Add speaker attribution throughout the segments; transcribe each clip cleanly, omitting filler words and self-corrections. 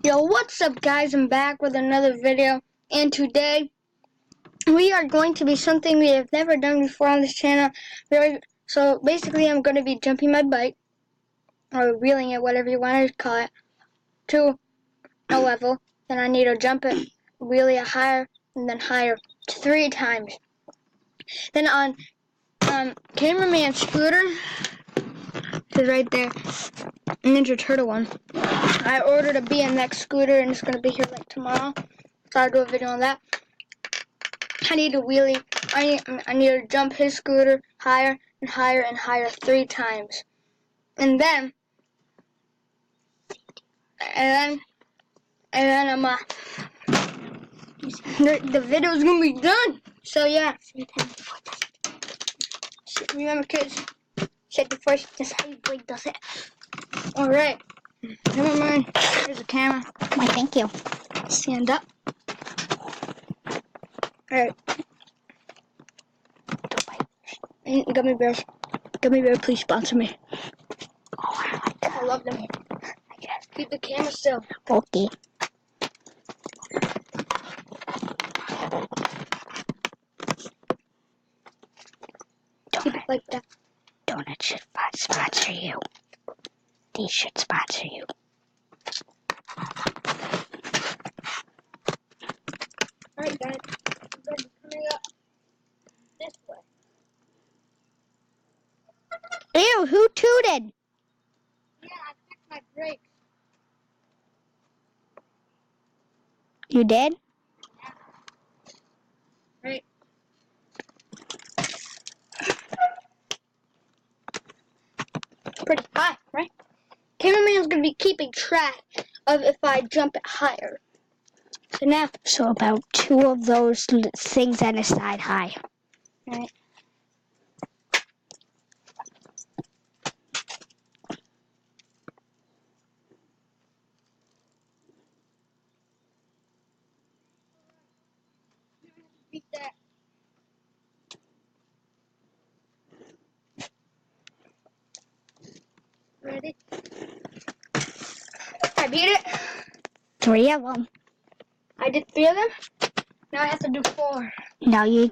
Speaker 1: Yo, what's up guys? I'm back with another video, and today we are going to be something we have never done before on this channel. So basically I'm going to be jumping my bike, or wheeling it, whatever you want to call it, to a level. Then I need to jump it, wheelie it higher, and then higher 3 times. Then on cameraman scooter, is right there, Ninja Turtle one. I ordered a BMX scooter and it's going to be here like tomorrow. So I'll do a video on that. I need to wheelie. I need to jump his scooter higher and higher and higher 3 times. And then I'm the video's going to be done. So yeah. Remember kids, safety first. That's how you break does it. Alright. Never mind. Here's the camera.
Speaker 2: Why, thank you.
Speaker 1: Stand up. Alright. Gummy bears. Gummy bear, please sponsor me.
Speaker 2: Oh, I like that.
Speaker 1: I love them. Keep the camera still.
Speaker 2: Okay.
Speaker 1: Keep it like that.
Speaker 2: Donuts should sponsor you. These should sponsor you.
Speaker 1: Alright guys, I'm going to be coming up this way.
Speaker 2: Ew, who tooted?
Speaker 1: Yeah, I checked my brakes.
Speaker 2: You did?
Speaker 1: Yeah. Right. Pretty high, right? Cameraman's going to be keeping track of if I jump it higher. So now,
Speaker 2: So about 2 of those things on the side high.
Speaker 1: alright. Beat that. Ready? I beat it.
Speaker 2: 3 of them.
Speaker 1: I did 3 of them. Now I have to do 4.
Speaker 2: No, you...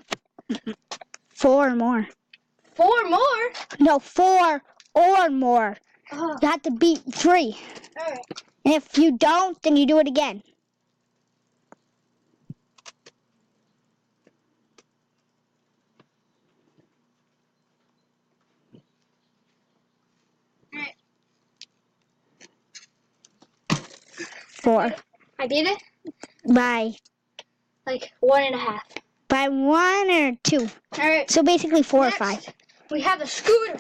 Speaker 2: 4 or more.
Speaker 1: 4 more?
Speaker 2: No, 4 or more.
Speaker 1: Oh.
Speaker 2: You have to beat 3.
Speaker 1: Alright.
Speaker 2: And if you don't, then you do it again.
Speaker 1: Alright.
Speaker 2: 4.
Speaker 1: I beat it?
Speaker 2: By
Speaker 1: Like 1.5.
Speaker 2: By 1 or 2.
Speaker 1: Alright.
Speaker 2: So basically 4
Speaker 1: Next,
Speaker 2: or 5.
Speaker 1: we have the scooter.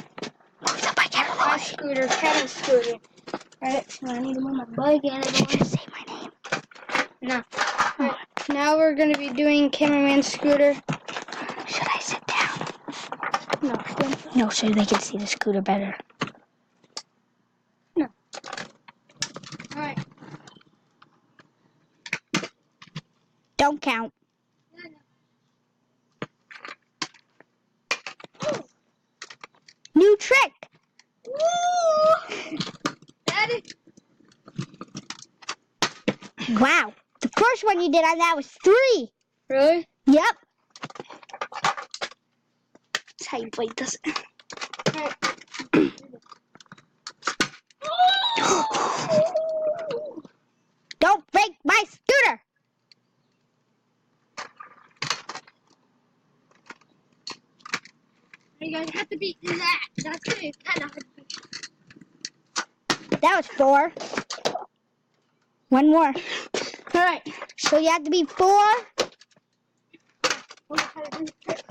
Speaker 2: Move the bike out of the
Speaker 1: My
Speaker 2: way.
Speaker 1: scooter, Kevin's scooter. Alright, so I need to move my bike and
Speaker 2: Did you just say my name?
Speaker 1: no. Alright, now we're going to be doing cameraman's scooter.
Speaker 2: Should I sit down?
Speaker 1: No, stand.
Speaker 2: No, so they can see the scooter better.
Speaker 1: No. Alright.
Speaker 2: Don't count. New trick!
Speaker 1: Woo! Daddy.
Speaker 2: Wow. The first one you did on that was 3.
Speaker 1: Really?
Speaker 2: Yep.
Speaker 1: That's how you play this. Alright.
Speaker 2: Don't break my scooter!
Speaker 1: You guys have to beat that. That's going to be kind of hard to beat.
Speaker 2: That was 4. 1 more.
Speaker 1: Alright.
Speaker 2: So you have to be 4.
Speaker 1: We'll try to do the trick.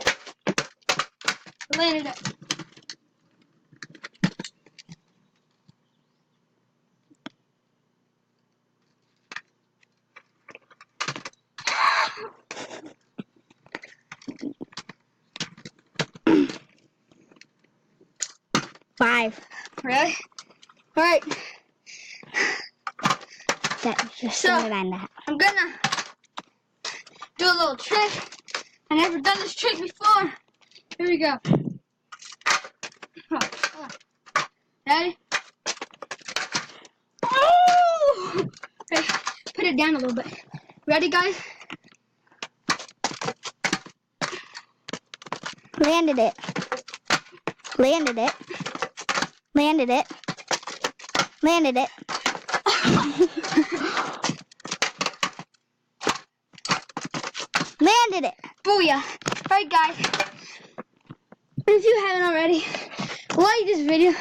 Speaker 1: I landed it.
Speaker 2: Five.
Speaker 1: Really? Alright.
Speaker 2: That just
Speaker 1: So-
Speaker 2: started on that.
Speaker 1: I'm gonna do a little trick. I've never done this trick before. Here we go. Oh. Ready? Oh! Okay. it down a little bit. Ready, guys?
Speaker 2: Landed it. Landed it. Landed it. Landed it. Landed it.
Speaker 1: Booyah. Alright, guys. If you haven't already, like this video,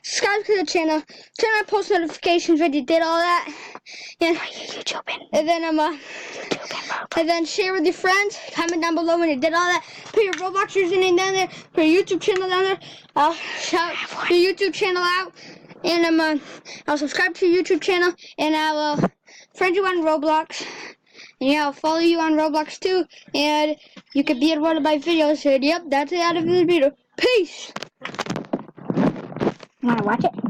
Speaker 1: subscribe to the channel, turn on post notifications when you did all that. And, and then and then share with your friends. Comment down below when you did all that. Put your Roblox username down there. Put your YouTube channel down there. I'll shout your YouTube channel out. And I'll subscribe to your YouTube channel. And I will friend you on Roblox. And yeah, I'll follow you on Roblox too. And you could be in one of my videos. And yep, that's the end of this video. Peace.
Speaker 2: You wanna watch it?